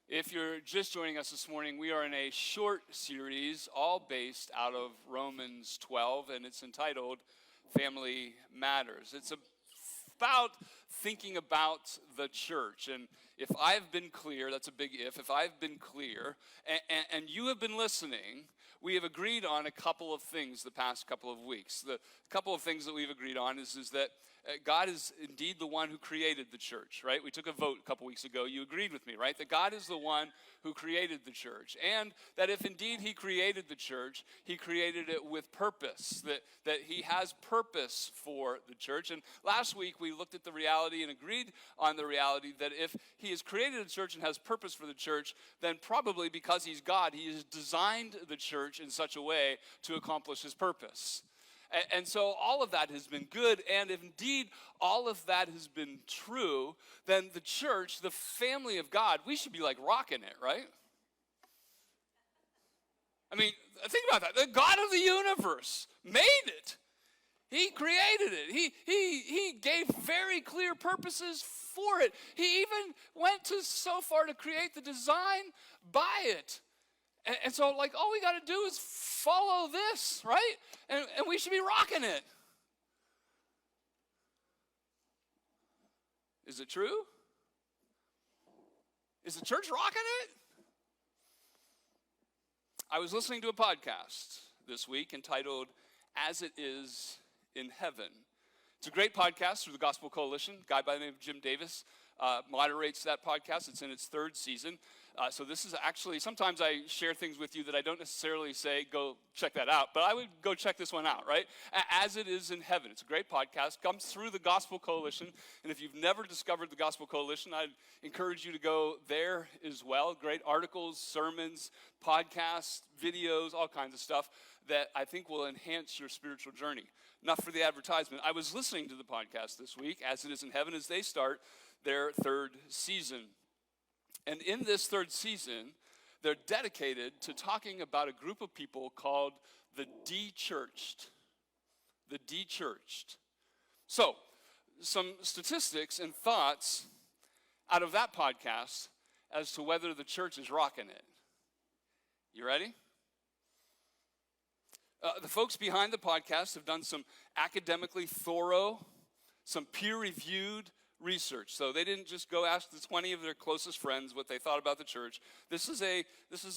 If you're just joining us this morning, we are in a short series, all based out of Romans 12, and it's entitled Family Matters. It's about thinking about the church. And if I've been clear, that's a big if I've been clear, and you have been listening, we have agreed on a couple of things the past couple of weeks. The couple of things that we've agreed on is that God is indeed the one who created the church, right? We took a vote a couple weeks ago. You agreed with me, right? That God is the one who created the church. And that if indeed he created the church, he created it with purpose. That he has purpose for the church. And last week we looked at the reality and agreed on the reality that if he has created a church and has purpose for the church, then probably because he's God, he has designed the church in such a way to accomplish his purpose. And so all of that has been good, and if indeed all of that has been true, then the church, the family of God, we should be like rocking it, right? I mean, think about that. The God of the universe made it. He created it. He gave very clear purposes for it. He even went so far to create the design by it. And so, like, all we got to do is follow this, right? And we should be rocking it. Is it true? Is the church rocking it? I was listening to a podcast this week entitled, As It Is in Heaven. It's a great podcast through the Gospel Coalition. A guy by the name of Jim Davis moderates that podcast. It's in its third season. So this is actually, sometimes I share things with you that I don't necessarily say, go check that out. But I would go check this one out, right? As It Is in Heaven. It's a great podcast. Comes through the Gospel Coalition. And if you've never discovered the Gospel Coalition, I'd encourage you to go there as well. Great articles, sermons, podcasts, videos, all kinds of stuff that I think will enhance your spiritual journey. Enough for the advertisement. I was listening to the podcast this week, As It Is in Heaven, as they start their third season. And in this third season, they're dedicated to talking about a group of people called the de-churched. The de-churched. So, some statistics and thoughts out of that podcast as to whether the church is rocking it. You ready? The folks behind the podcast have done some academically thorough, some peer-reviewed research. So they didn't just go ask the 20 of their closest friends what they thought about the church. This is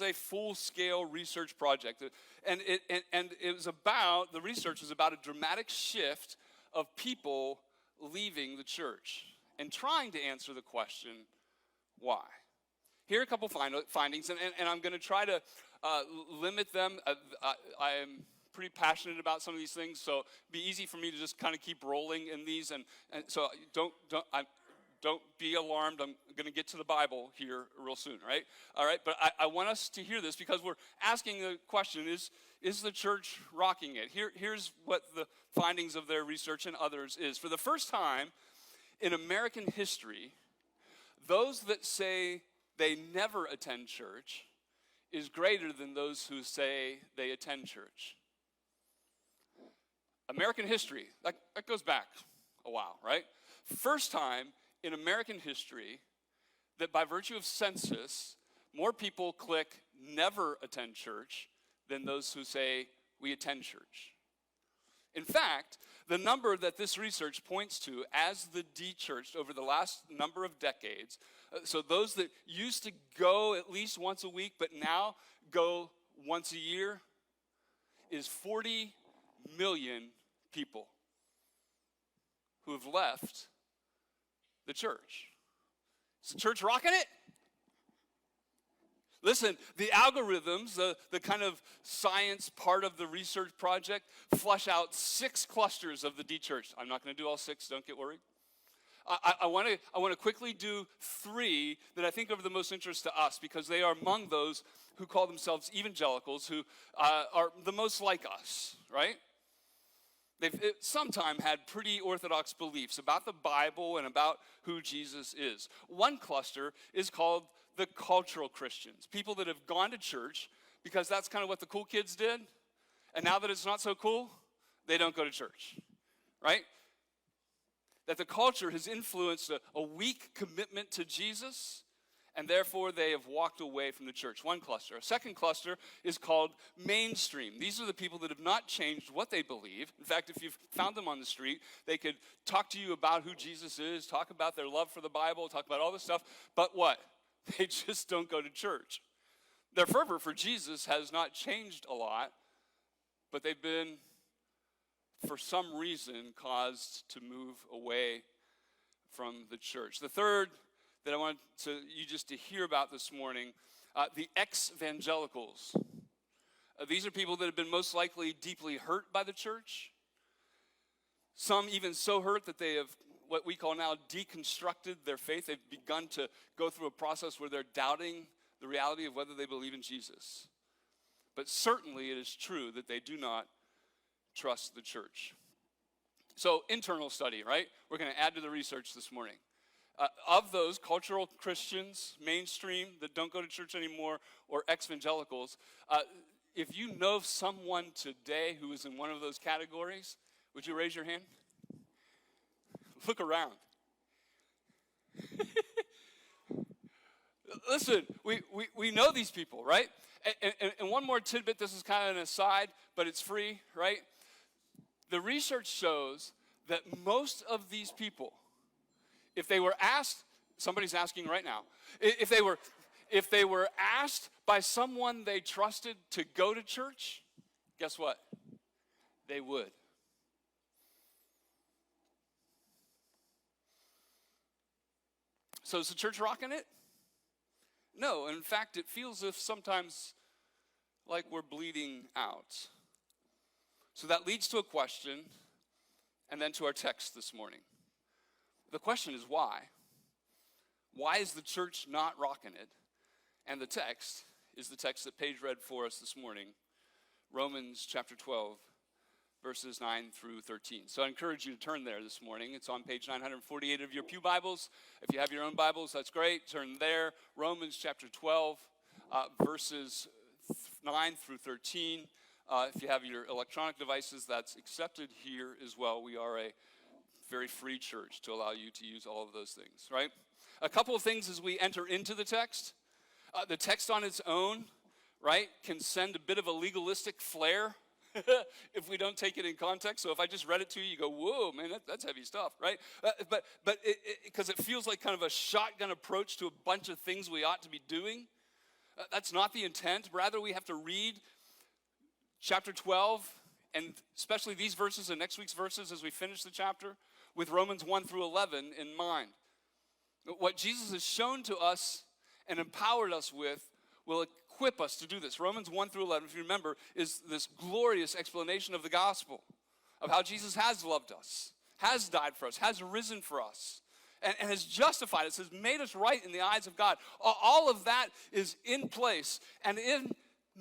a full-scale research project. And it was about, the research was about a dramatic shift of people leaving the church and trying to answer the question, why? Here are a couple findings, and I'm going to try to limit them. I am pretty passionate about some of these things, so it'd be easy for me to just kind of keep rolling in these, and so don't be alarmed. I'm going to get to the Bible here real soon, right? All right, but I want us to hear this because we're asking the question, is the church rocking it? Here's what the findings of their research and others is. For the first time in American history, those that say they never attend church is greater than those who say they attend church. American history, that goes back a while, right? First time in American history that by virtue of census, more people click never attend church than those who say we attend church. In fact, the number that this research points to as the de-churched over the last number of decades, so those that used to go at least once a week but now go once a year, is 40 million people who have left the church. Is the church rocking it? Listen, the algorithms, the kind of science part of the research project, flush out 6 clusters of the de-churched. I'm not going to do all 6, don't get worried. I want to quickly do 3 that I think are of the most interest to us because they are among those who call themselves evangelicals, who are the most like us, right? They've sometime had pretty orthodox beliefs about the Bible and about who Jesus is. One cluster is called the cultural Christians, people that have gone to church because that's kind of what the cool kids did, and now that it's not so cool, they don't go to church, right? That the culture has influenced a weak commitment to Jesus, and therefore they have walked away from the church. One cluster. A second cluster is called mainstream. These are the people that have not changed what they believe. In fact, if you've found them on the street, they could talk to you about who Jesus is, talk about their love for the Bible, talk about all this stuff, but what? They just don't go to church. Their fervor for Jesus has not changed a lot, but they've been, for some reason, caused to move away from the church. The third that I want you just to hear about this morning, the ex-evangelicals. These are people that have been most likely deeply hurt by the church. Some even so hurt that they have what we call now deconstructed their faith. They've begun to go through a process where they're doubting the reality of whether they believe in Jesus. But certainly it is true that they do not trust the church. So internal study, right? We're going to add to the research this morning. Of those cultural Christians, mainstream, that don't go to church anymore, or ex-evangelicals, if you know someone today who is in one of those categories, would you raise your hand? Look around. Listen, we know these people, right? And one more tidbit, this is kind of an aside, but it's free, right? The research shows that most of these people, if they were asked, somebody's asking right now, if they were asked by someone they trusted to go to church, guess what? They would. So is the church rocking it? No, in fact, it feels as if sometimes like we're bleeding out. So that leads to a question, and then to our text this morning. The question is why? Why is the church not rocking it? And the text is the text that Paige read for us this morning, Romans chapter 12, verses 9 through 13. So I encourage you to turn there this morning. It's on page 948 of your pew Bibles. If you have your own Bibles, that's great. Turn there. Romans chapter 12, verses 9 through 13. If you have your electronic devices, that's accepted here as well. We are a very free church to allow you to use all of those things, right? A couple of things as we enter into the text. The text on its own, right, can send a bit of a legalistic flair if we don't take it in context. So if I just read it to you, you go, whoa, man, that's heavy stuff, right? But because it feels like kind of a shotgun approach to a bunch of things we ought to be doing. That's not the intent. Rather, we have to read chapter 12, and especially these verses and next week's verses as we finish the chapter, with Romans 1 through 11 in mind. What Jesus has shown to us and empowered us with will equip us to do this. Romans 1 through 11, if you remember, is this glorious explanation of the gospel, of how Jesus has loved us, has died for us, has risen for us, and has justified us, has made us right in the eyes of God. All of that is in place, and in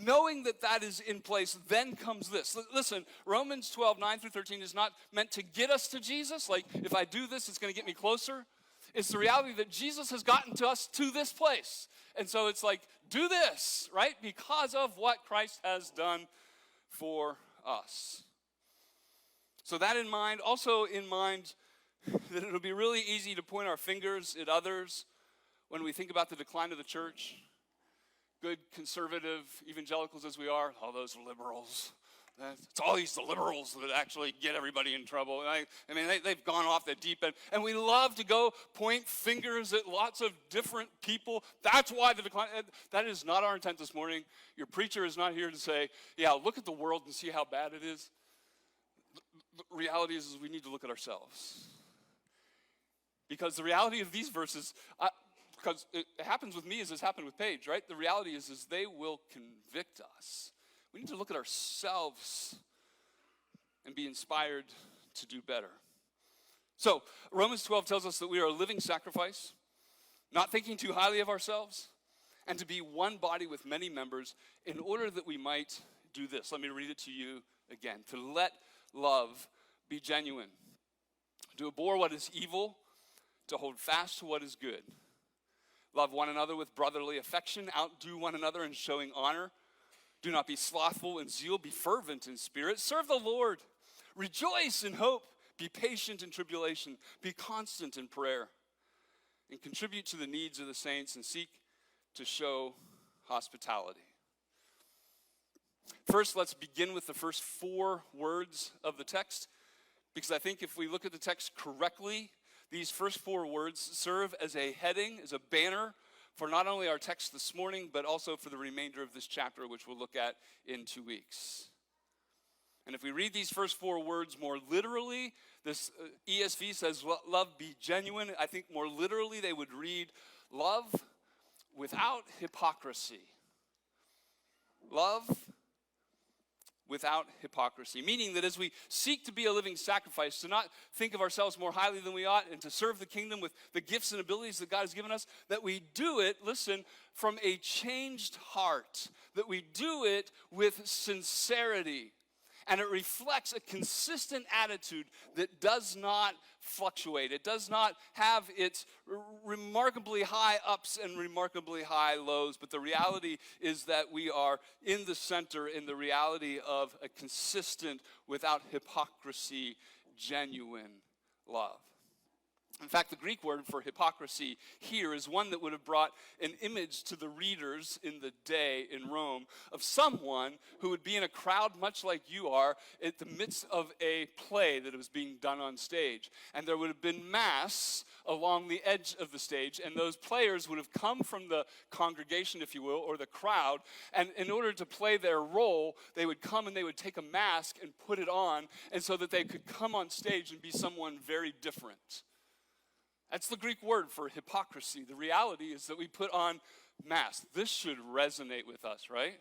knowing that that is in place, then comes this. Listen, Romans 12, 9 through 13 is not meant to get us to Jesus. Like, if I do this, it's going to get me closer. It's the reality that Jesus has gotten to us to this place. And so it's like, do this, right? Because of what Christ has done for us. So that in mind, also in mind that it'll be really easy to point our fingers at others when we think about the decline of the church. Good conservative evangelicals as we are, all those liberals. It's all these liberals that actually get everybody in trouble. I mean, they've gone off the deep end. And we love to go point fingers at lots of different people. That's why the decline. That is not our intent this morning. Your preacher is not here to say, yeah, look at the world and see how bad it is. The reality is we need to look at ourselves. Because the reality of these verses, because it happens with me as it's happened with Paige, right? The reality is they will convict us. We need to look at ourselves and be inspired to do better. So, Romans 12 tells us that we are a living sacrifice, not thinking too highly of ourselves, and to be one body with many members in order that we might do this. Let me read it to you again. To let love be genuine, to abhor what is evil, to hold fast to what is good. Love one another with brotherly affection, outdo one another in showing honor. Do not be slothful in zeal, be fervent in spirit. Serve the Lord. Rejoice in hope. Be patient in tribulation. Be constant in prayer. And contribute to the needs of the saints and seek to show hospitality. First, let's begin with the first 4 words of the text, because I think if we look at the text correctly, these first 4 words serve as a heading, as a banner for not only our text this morning, but also for the remainder of this chapter, which we'll look at in 2 weeks. And if we read these first 4 words more literally, this ESV says, love be genuine. I think more literally they would read, love without hypocrisy. Love without hypocrisy. Meaning that as we seek to be a living sacrifice, to not think of ourselves more highly than we ought, and to serve the kingdom with the gifts and abilities that God has given us, that we do it, listen, from a changed heart. That we do it with sincerity. And it reflects a consistent attitude that does not fluctuate. It does not have its remarkably high ups and remarkably high lows. But the reality is that we are in the center in the reality of a consistent, without hypocrisy, genuine love. In fact, the Greek word for hypocrisy here is one that would have brought an image to the readers in the day in Rome of someone who would be in a crowd much like you are at the midst of a play that was being done on stage. And there would have been masks along the edge of the stage, and those players would have come from the congregation, if you will, or the crowd, and in order to play their role, they would come and they would take a mask and put it on, and so that they could come on stage and be someone very different. That's the Greek word for hypocrisy. The reality is that we put on masks. This should resonate with us, right?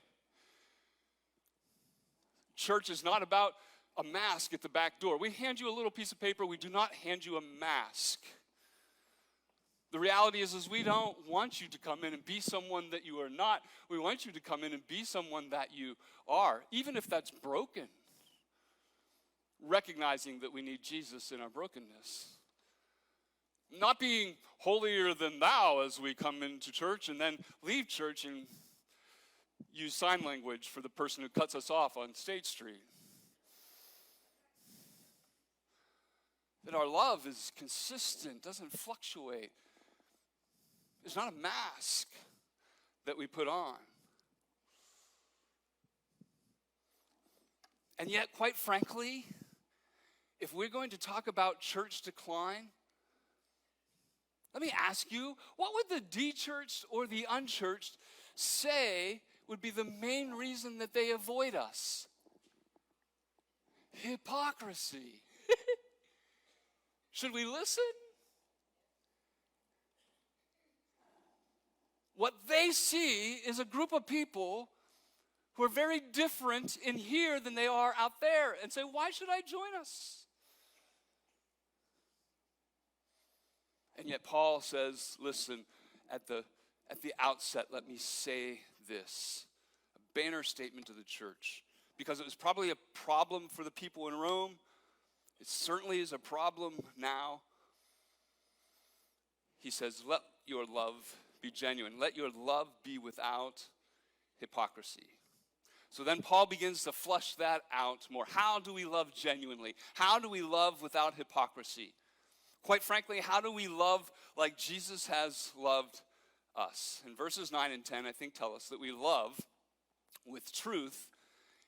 Church is not about a mask at the back door. We hand you a little piece of paper. We do not hand you a mask. The reality is we don't want you to come in and be someone that you are not. We want you to come in and be someone that you are, even if that's broken. Recognizing that we need Jesus in our brokenness. Not being holier than thou as we come into church and then leave church and use sign language for the person who cuts us off on State Street. That our love is consistent, doesn't fluctuate. It's not a mask that we put on. And yet, quite frankly, if we're going to talk about church decline, let me ask you, what would the de-churched or the unchurched say would be the main reason that they avoid us? Hypocrisy. Should we listen? What they see is a group of people who are very different in here than they are out there, and say, why should I join us? And yet Paul says, listen, at the outset, let me say this. A banner statement to the church. Because it was probably a problem for the people in Rome. It certainly is a problem now. He says, let your love be genuine. Let your love be without hypocrisy. So then Paul begins to flush that out more. How do we love genuinely? How do we love without hypocrisy? Quite frankly, how do we love like Jesus has loved us? And verses 9 and 10, I think, tell us that we love with truth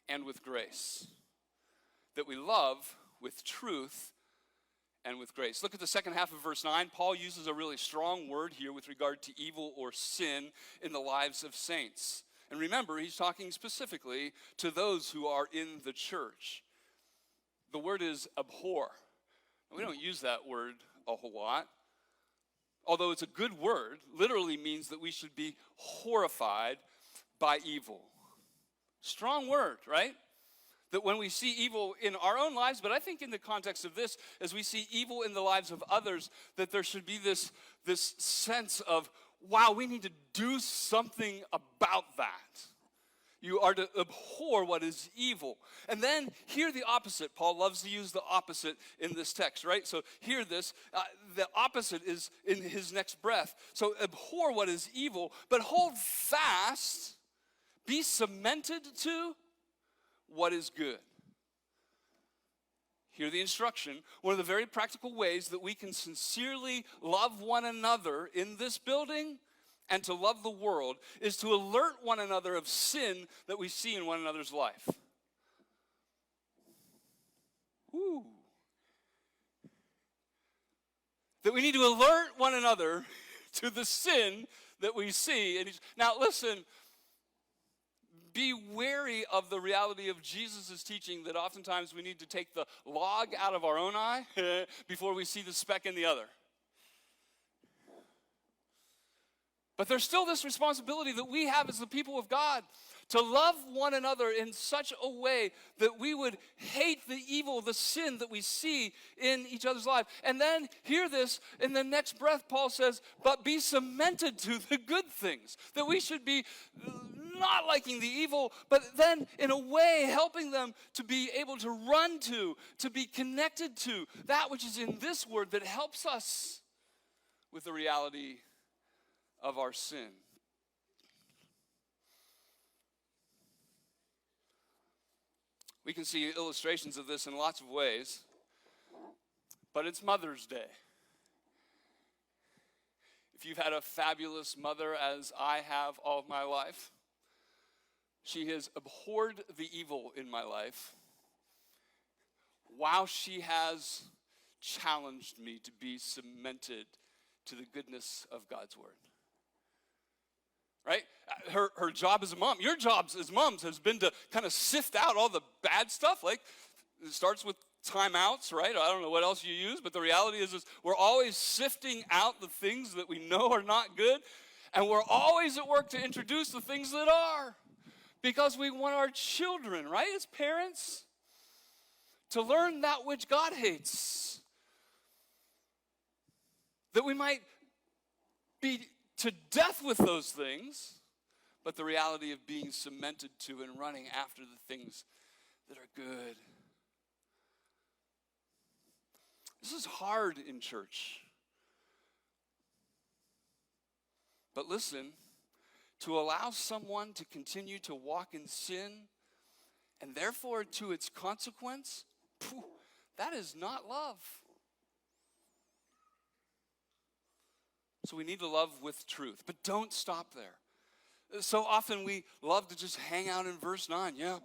and with grace. That we love with truth and with grace. Look at the second half of verse 9. Paul uses a really strong word here with regard to evil or sin in the lives of saints. And remember, he's talking specifically to those who are in the church. The word is abhor. We don't use that word a whole lot. Although it's a good word, literally means that we should be horrified by evil. Strong word, right? That when we see evil in our own lives, but I think in the context of this, as we see evil in the lives of others, that there should be this sense of, wow, we need to do something about that. You are to abhor what is evil. And then hear the opposite. Paul loves to use the opposite in this text, right? So hear this. The opposite is in his next breath. So abhor what is evil, but hold fast, be cemented to what is good. Hear the instruction. One of the very practical ways that we can sincerely love one another in this building and to love the world is to alert one another of sin that we see in one another's life. Woo. That we need to alert one another to the sin that we see. Now listen, be wary of the reality of Jesus' teaching that oftentimes we need to take the log out of our own eye before we see the speck in the other. But there's still this responsibility that we have as the people of God to love one another in such a way that we would hate the evil, the sin that we see in each other's life. And then hear this, in the next breath, Paul says, but be cemented to the good things. That we should be not liking the evil, but then in a way helping them to be able to run to be connected to that which is in this word that helps us with the reality of our sin. We can see illustrations of this in lots of ways, but it's Mother's Day. If you've had a fabulous mother, as I have all of my life, she has abhorred the evil in my life while she has challenged me to be cemented to the goodness of God's word. Right? Her job as a mom, your jobs as moms has been to kind of sift out all the bad stuff. Like, it starts with timeouts, right? I don't know what else you use, but the reality is we're always sifting out the things that we know are not good, and we're always at work to introduce the things that are, because we want our children, right, as parents, to learn that which God hates, that we might be to death with those things, but the reality of being cemented to and running after the things that are good. This is hard in church. But listen, to allow someone to continue to walk in sin, and therefore to its consequence, that is not love. So we need to love with truth, but don't stop there. So often we love to just hang out in verse 9. Yeah,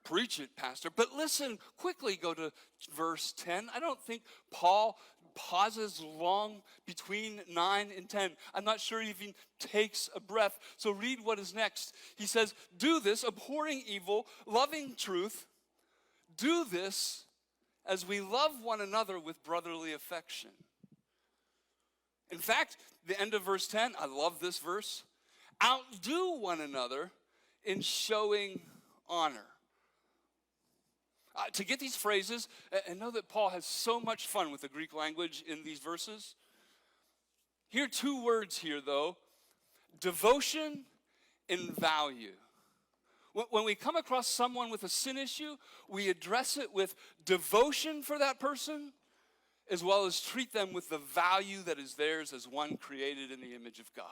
preach it, Pastor. But listen, quickly go to verse 10. I don't think Paul pauses long between 9 and 10. I'm not sure he even takes a breath. So read what is next. He says, do this, abhorring evil, loving truth. Do this as we love one another with brotherly affection. In fact, the end of verse 10, I love this verse. Outdo one another in showing honor. To get these phrases, and know that Paul has so much fun with the Greek language in these verses. Here are two words here, though. Devotion and value. When we come across someone with a sin issue, we address it with devotion for that person, as well as treat them with the value that is theirs as one created in the image of God.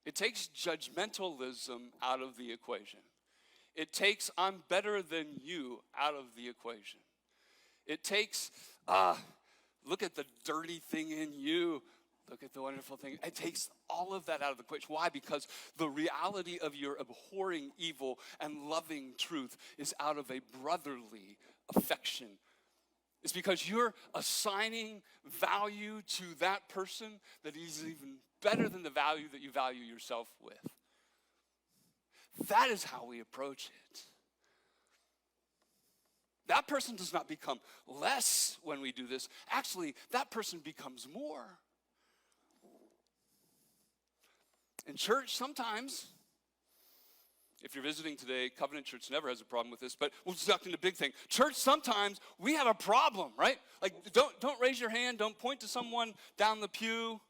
It takes judgmentalism out of the equation. It takes I'm better than you out of the equation. It takes, look at the dirty thing in you. Look at the wonderful thing. It takes all of that out of the equation. Why? Because the reality of your abhorring evil and loving truth is out of a brotherly affection. It's because you're assigning value to that person that is even better than the value that you value yourself with. That is how we approach it. That person does not become less when we do this. Actually, that person becomes more. In church, sometimes, if you're visiting today, Covenant Church never has a problem with this, but we'll duck into the big thing. Church, sometimes we have a problem, right? Like, don't raise your hand, don't point to someone down the pew.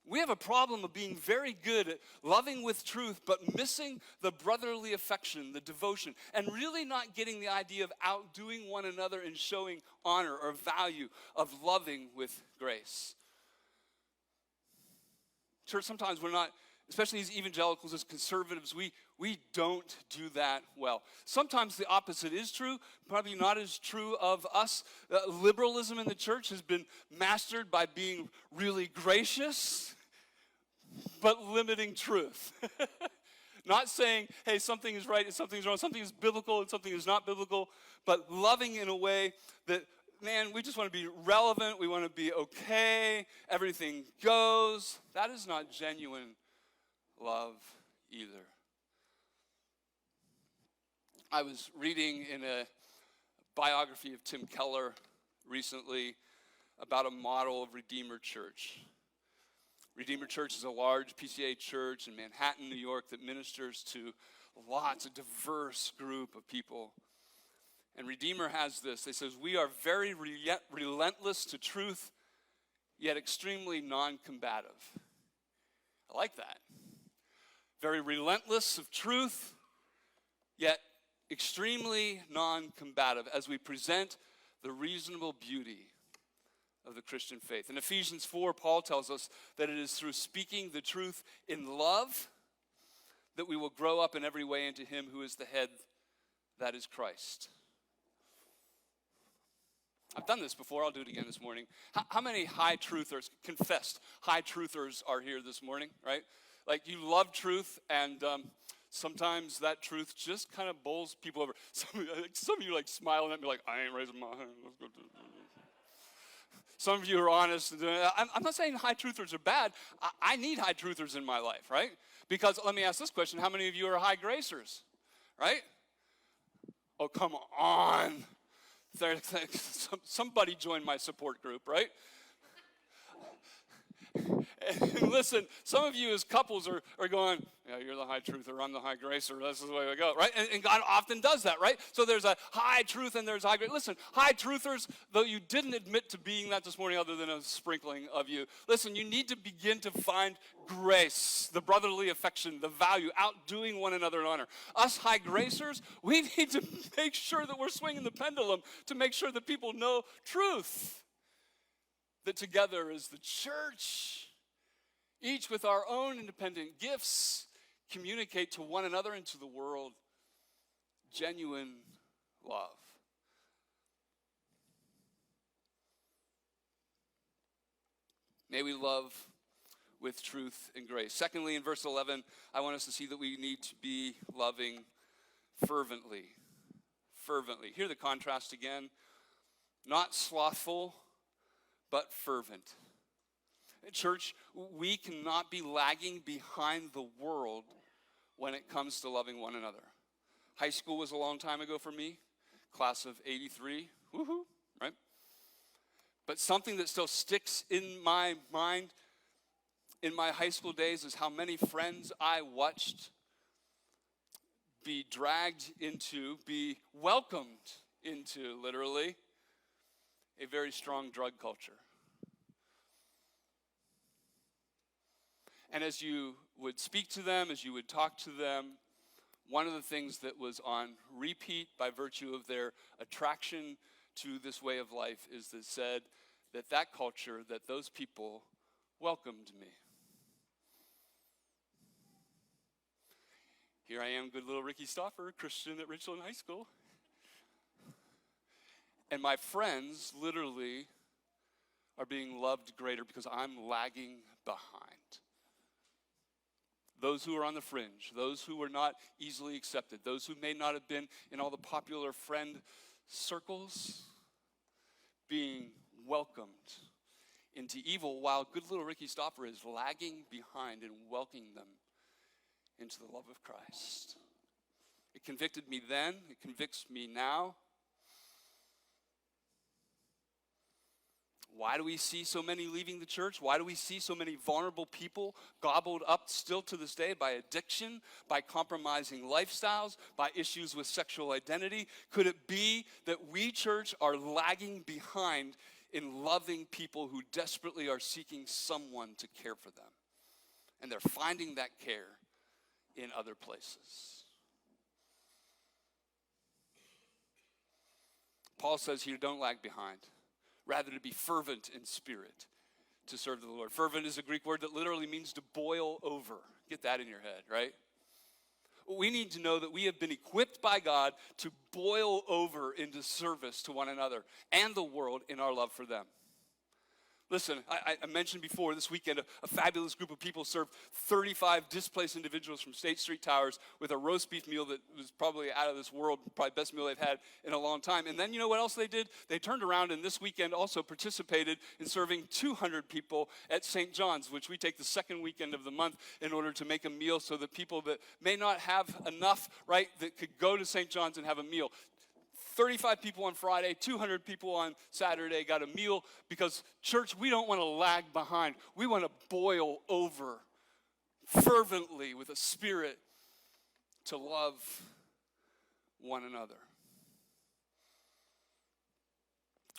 We have a problem of being very good at loving with truth, but missing the brotherly affection, the devotion, and really not getting the idea of outdoing one another in showing honor or value, of loving with grace. Church, sometimes we're not especially as evangelicals, as conservatives, we don't do that well. Sometimes the opposite is true, probably not as true of us. Liberalism in the church has been mastered by being really gracious, but limiting truth. Not saying, hey, something is right and something is wrong, something is biblical and something is not biblical, but loving in a way that, man, we just want to be relevant, we want to be okay, everything goes. That is not genuine love either. I was reading in a biography of Tim Keller recently about a model of Redeemer Church. Redeemer Church is a large PCA church in Manhattan, New York, that ministers to lots of diverse group of people. And Redeemer has this. They says, we are very relentless to truth, yet extremely non-combative. I like that. Very relentless of truth, yet extremely non-combative as we present the reasonable beauty of the Christian faith. In Ephesians 4, Paul tells us that it is through speaking the truth in love that we will grow up in every way into him who is the head, that is Christ. I've done this before, I'll do it again this morning. How many high truthers, confessed high truthers are here this morning, right? Like you love truth, and sometimes that truth just kind of bowls people over. Some of you like smiling at me like, I ain't raising my hand, let's go do it. Some of you are honest. I'm not saying high truthers are bad. I need high truthers in my life, right? Because let me ask this question. How many of you are high gracers, right? Oh, come on. Somebody join my support group, right? And listen, some of you as couples are going, yeah, you're the high truther, I'm the high gracer, this is the way we go, right? And God often does that, right? So there's a high truth and there's high grace. Listen, high truthers, though you didn't admit to being that this morning other than a sprinkling of you, listen, you need to begin to find grace, the brotherly affection, the value, outdoing one another in honor. Us high gracers, we need to make sure that we're swinging the pendulum to make sure that people know truth. That together as the church, each with our own independent gifts, communicate to one another and to the world genuine love. May we love with truth and grace. Secondly, in verse 11, I want us to see that we need to be loving fervently. Fervently. Hear the contrast again. Not slothful, but fervent. Church, we cannot be lagging behind the world when it comes to loving one another. High school was a long time ago for me, class of 83, woohoo, right? But something that still sticks in my mind in my high school days is how many friends I watched be dragged into, be welcomed into, literally, a very strong drug culture. And as you would speak to them, as you would talk to them, one of the things that was on repeat by virtue of their attraction to this way of life is that said that culture, that those people welcomed me. Here I am, good little Ricky Stauffer, Christian at Richland High School. And my friends literally are being loved greater because I'm lagging behind. Those who are on the fringe, those who were not easily accepted, those who may not have been in all the popular friend circles, being welcomed into evil, while good little Ricky Stauffer is lagging behind and welcoming them into the love of Christ. It convicted me then, it convicts me now. Why do we see so many leaving the church? Why do we see so many vulnerable people gobbled up still to this day by addiction, by compromising lifestyles, by issues with sexual identity? Could it be that we, church, are lagging behind in loving people who desperately are seeking someone to care for them? And they're finding that care in other places. Paul says here, don't lag behind. Rather to be fervent in spirit to serve the Lord. Fervent is a Greek word that literally means to boil over. Get that in your head, right? We need to know that we have been equipped by God to boil over into service to one another and the world in our love for them. Listen, I mentioned before this weekend, a fabulous group of people served 35 displaced individuals from State Street Towers with a roast beef meal that was probably out of this world, probably best meal they've had in a long time. And then you know what else they did? They turned around and this weekend also participated in serving 200 people at St. John's, which we take the second weekend of the month in order to make a meal so that people that may not have enough, right, that could go to St. John's and have a meal. 35 people on Friday, 200 people on Saturday got a meal because, church, we don't want to lag behind. We want to boil over fervently with a spirit to love one another.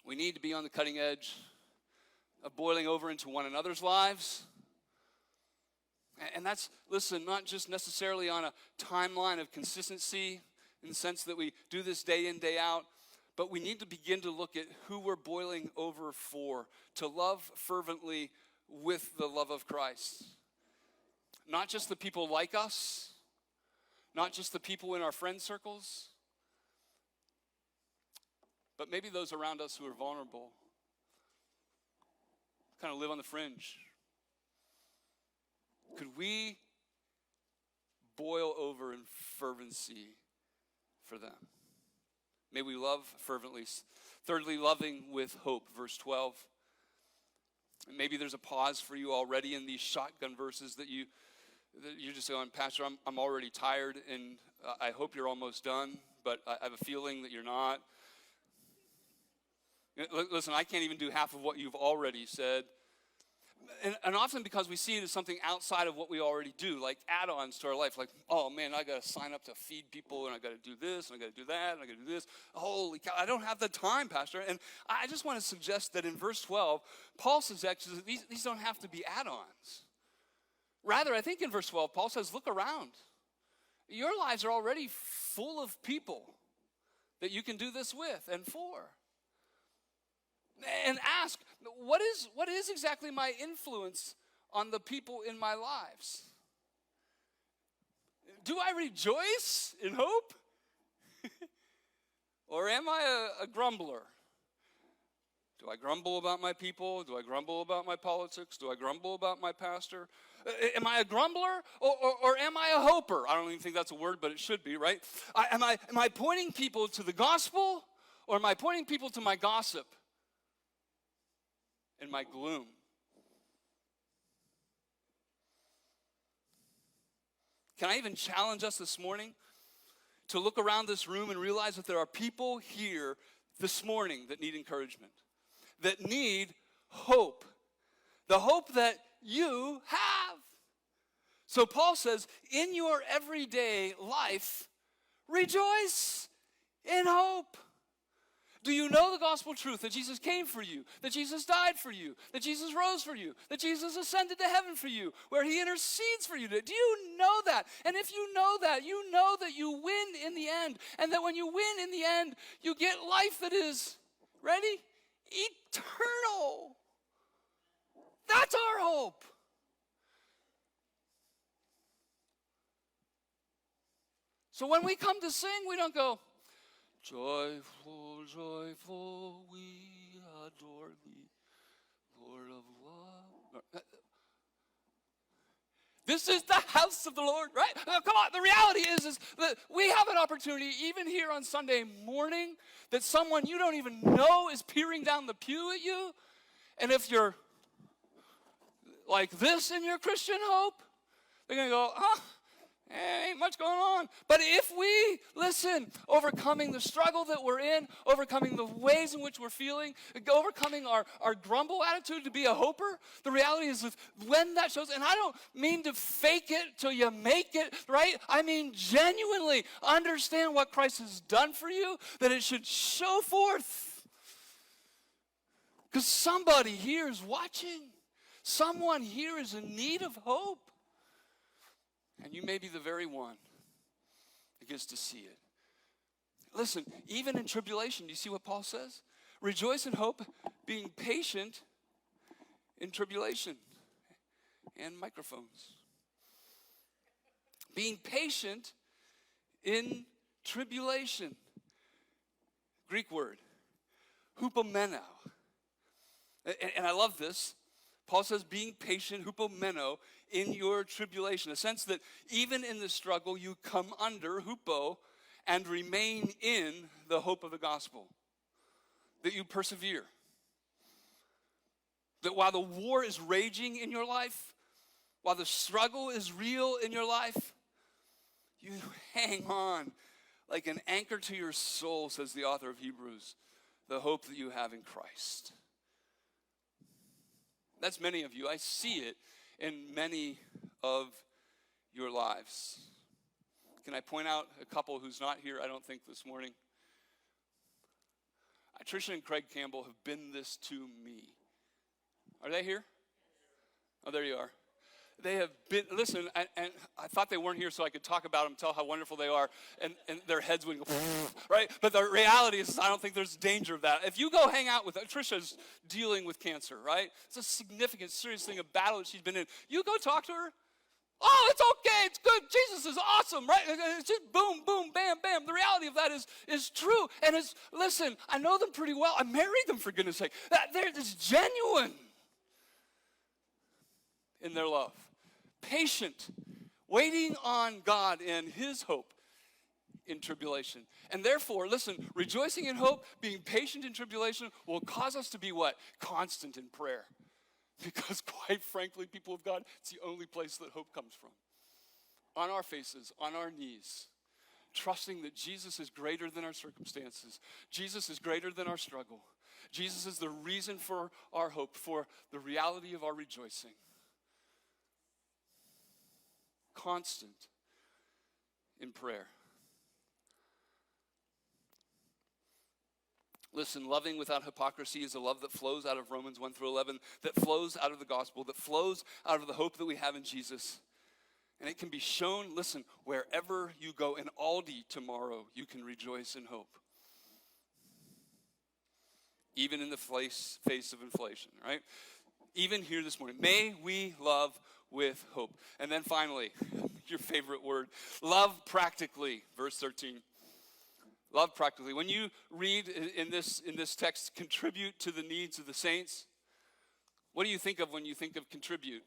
We need to be on the cutting edge of boiling over into one another's lives. And that's, listen, not just necessarily on a timeline of consistency, in the sense that we do this day in, day out, but we need to begin to look at who we're boiling over for, to love fervently with the love of Christ. Not just the people like us, not just the people in our friend circles, but maybe those around us who are vulnerable, kind of live on the fringe. Could we boil over in fervency for them? May we love fervently. Thirdly, loving with hope, verse 12. And maybe there's a pause for you already in these shotgun verses that you're just going, Pastor, I'm already tired, and I hope you're almost done, but I have a feeling that you're not. Listen, I can't even do half of what you've already said. And often because we see it as something outside of what we already do, like add-ons to our life, like, oh man, I got to sign up to feed people, and I got to do this, and I got to do that, and I got to do this. Holy cow, I don't have the time, Pastor. And I just want to suggest that in verse 12, Paul says actually that these don't have to be add-ons. Rather, I think in verse 12, Paul says, look around. Your lives are already full of people that you can do this with and for. And ask, what is exactly my influence on the people in my lives? Do I rejoice in hope? Or am I a grumbler? Do I grumble about my people? Do I grumble about my politics? Do I grumble about my pastor? Am I a grumbler or am I a hoper? I don't even think that's a word, but it should be, right? Am I pointing people to the gospel, or am I pointing people to my gossip and my gloom? Can I even challenge us this morning to look around this room and realize that there are people here this morning that need encouragement, that need hope, the hope that you have. So Paul says, in your everyday life, rejoice in hope. Do you know the gospel truth that Jesus came for you, that Jesus died for you, that Jesus rose for you, that Jesus ascended to heaven for you, where he intercedes for you? Do you know that? And if you know that you win in the end, and that when you win in the end, you get life that is, ready? Eternal. That's our hope. So when we come to sing, we don't go, joyful, joyful, we adore thee, Lord of love. This is the house of the Lord, right? Come on, the reality is that we have an opportunity, even here on Sunday morning, that someone you don't even know is peering down the pew at you. And if you're like this in your Christian hope, they're going to go, ain't much going on. But if we, listen, overcoming the struggle that we're in, overcoming the ways in which we're feeling, overcoming our grumble attitude to be a hoper, the reality is that when that shows, and I don't mean to fake it till you make it, right? I mean genuinely understand what Christ has done for you, that it should show forth. Because somebody here is watching. Someone here is in need of hope. And you may be the very one that gets to see it. Listen, even in tribulation, do you see what Paul says? Rejoice in hope, being patient in tribulation. And microphones. Being patient in tribulation. Greek word, hupomeno. And I love this. Paul says being patient, hupomeno, in your tribulation. A sense that even in the struggle you come under, hupo, and remain in the hope of the gospel. That you persevere. That while the war is raging in your life, while the struggle is real in your life, you hang on like an anchor to your soul, says the author of Hebrews, the hope that you have in Christ. That's many of you. I see it in many of your lives. Can I point out a couple who's not here, I don't think, this morning? Tricia and Craig Campbell have been this to me. Are they here? Oh, there you are. They have been, listen, and I thought they weren't here so I could talk about them, tell how wonderful they are, and their heads would go, right? But the reality is I don't think there's danger of that. If you go hang out with, Tricia's dealing with cancer, right? It's a significant, serious thing, a battle that she's been in. You go talk to her. Oh, it's okay, it's good, Jesus is awesome, right? It's just boom, boom, bam, bam. The reality of that is true. And it's, listen, I know them pretty well. I married them, for goodness sake. It's genuine in their love. Patient, waiting on God and his hope in tribulation. And therefore, listen, rejoicing in hope, being patient in tribulation will cause us to be what? Constant in prayer. Because quite frankly, people of God, it's the only place that hope comes from. On our faces, on our knees, trusting that Jesus is greater than our circumstances. Jesus is greater than our struggle. Jesus is the reason for our hope, for the reality of our rejoicing. Constant in prayer. Listen, loving without hypocrisy is a love that flows out of Romans 1 through 11, that flows out of the gospel, that flows out of the hope that we have in Jesus. And it can be shown, listen, wherever you go. In Aldi tomorrow, you can rejoice in hope. Even in the face of inflation, right? Even here this morning. May we love with hope. And then finally, your favorite word, love practically, verse 13. Love practically. When you read in this text, contribute to the needs of the saints, what do you think of when you think of contribute?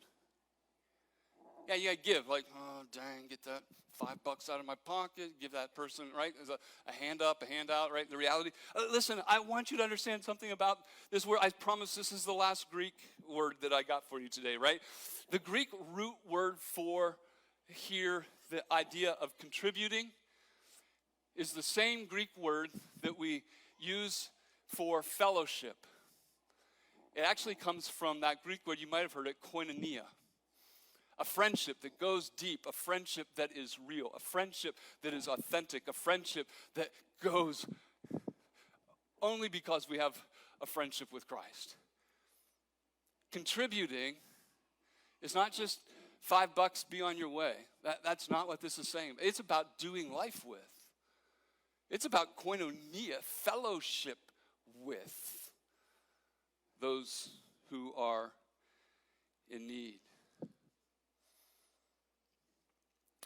Yeah, you gotta give. Like, oh, dang, get that $5 out of my pocket, give that person, right? As a hand up, a hand out, right? The reality. Listen, I want you to understand something about this word. I promise this is the last Greek word that I got for you today, right? The Greek root word for here, the idea of contributing, is the same Greek word that we use for fellowship. It actually comes from that Greek word, you might have heard it, koinonia. A friendship that goes deep, a friendship that is real, a friendship that is authentic, a friendship that goes only because we have a friendship with Christ. Contributing is not just $5, be on your way. That's not what this is saying. It's about doing life with. It's about koinonia, fellowship with those who are in need.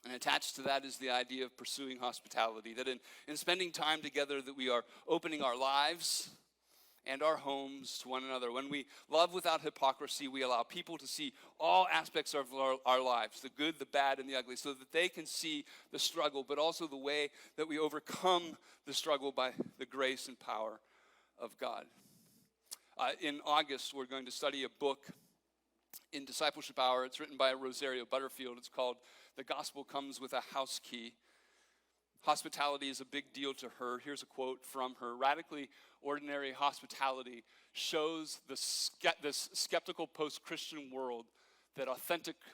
And attached to that is the idea of pursuing hospitality, that in spending time together that we are opening our lives and our homes to one another. When we love without hypocrisy, we allow people to see all aspects of our lives, the good, the bad, and the ugly, so that they can see the struggle, but also the way that we overcome the struggle by the grace and power of God. In August, we're going to study a book in Discipleship Hour. It's written by Rosario Butterfield. It's called The Gospel Comes with a House Key. Hospitality is a big deal to her. Here's a quote from her. Radically ordinary hospitality shows this skeptical post-Christian world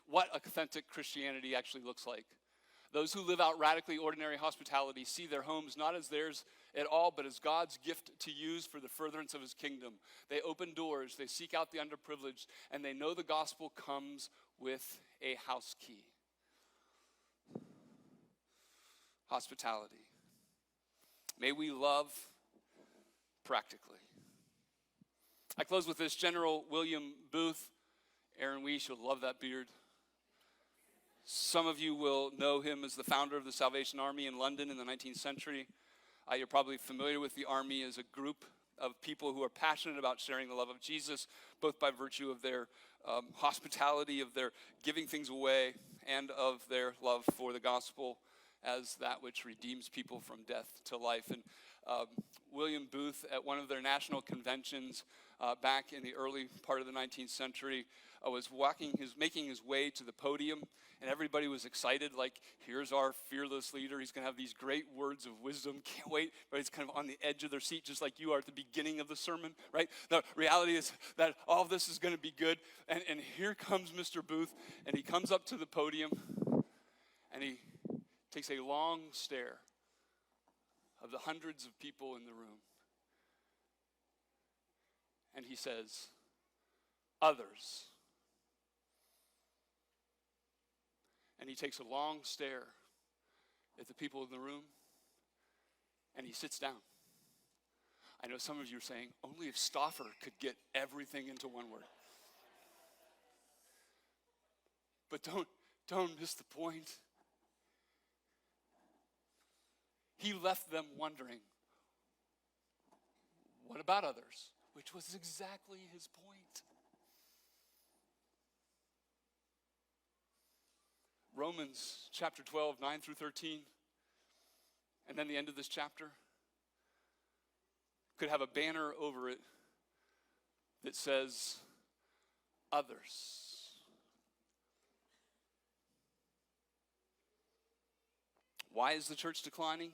what authentic Christianity actually looks like. Those who live out radically ordinary hospitality see their homes not as theirs at all, but as God's gift to use for the furtherance of his kingdom. They open doors, they seek out the underprivileged, and they know the gospel comes with a house key. Hospitality. May we love practically. I close with this. General William Booth. Aaron Weiss, you'll love that beard. Some of you will know him as the founder of the Salvation Army in London in the 19th century. You're probably familiar with the Army as a group of people who are passionate about sharing the love of Jesus, both by virtue of their hospitality, of their giving things away, and of their love for the gospel as that which redeems people from death to life. And William Booth, at one of their national conventions back in the early part of the 19th century, was making his way to the podium, and everybody was excited, like, here's our fearless leader. He's going to have these great words of wisdom. Can't wait. But it's kind of on the edge of their seat, just like you are at the beginning of the sermon, right? The reality is that all of this is going to be good. And here comes Mr. Booth, and he comes up to the podium, and he takes a long stare of the hundreds of people in the room. And he says, others. And he takes a long stare at the people in the room, and he sits down. I know some of you are saying, only if Stauffer could get everything into one word. But don't miss the point. He left them wondering, what about others? Which was exactly his point. Romans chapter 12, 9 through 13, and then the end of this chapter could have a banner over it that says, others. Why is the church declining?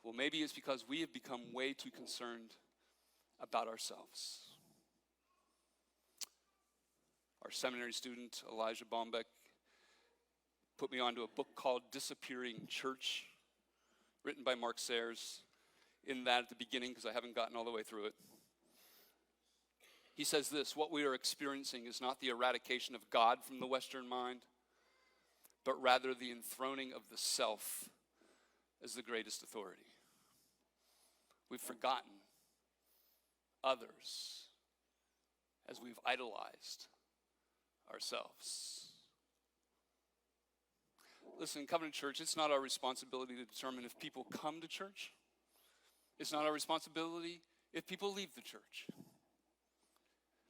Well, maybe it's because we have become way too concerned about ourselves. Our seminary student, Elijah Bombeck, put me onto a book called Disappearing Church, written by Mark Sayers. In that at the beginning, because I haven't gotten all the way through it, he says this: what we are experiencing is not the eradication of God from the Western mind, but rather the enthroning of the self as the greatest authority. We've forgotten others as we've idolized ourselves. Listen, Covenant Church, it's not our responsibility to determine if people come to church. It's not our responsibility if people leave the church.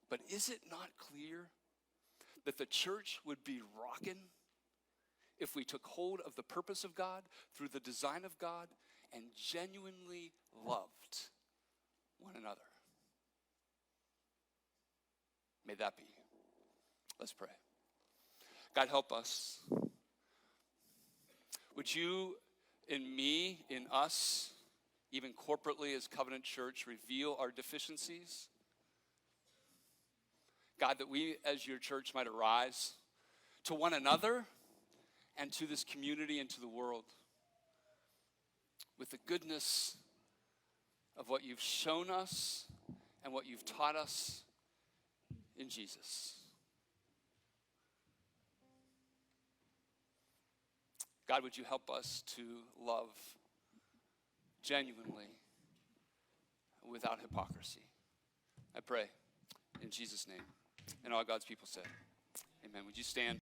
But is it not clear that the church would be rockin' if we took hold of the purpose of God through the design of God and genuinely loved one another? May that be. Let's pray. God, help us. Would you, in me, in us, even corporately as Covenant Church, reveal our deficiencies? God, that we as your church might arise to one another and to this community and to the world with the goodness of what you've shown us and what you've taught us in Jesus. God, would you help us to love genuinely without hypocrisy? I pray in Jesus' name. And all God's people said, amen. Would you stand?